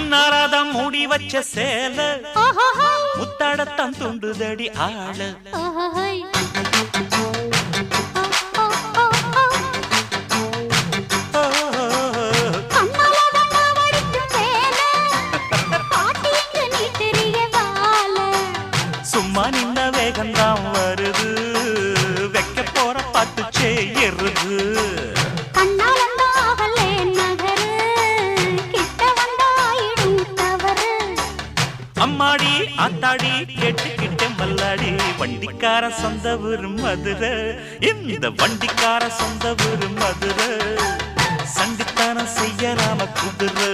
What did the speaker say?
முன்னாராதான் மூடி வச்ச சேல முத்தாடத்தான் துண்டுதடி ஆள சும்மா நின்ன வேகந்தான் வருது வைக்க போற பாட்டு செய்யறது அம்மாடி ஆத்தாடி கேட்டுக்கிட்டே மல்லாடி வண்டிக்கார சொந்த ஊர் மதுரை இந்த வண்டிக்கார சொந்த ஊர் மதுரை சண்டித்தானம் செய்யறாம குதிரை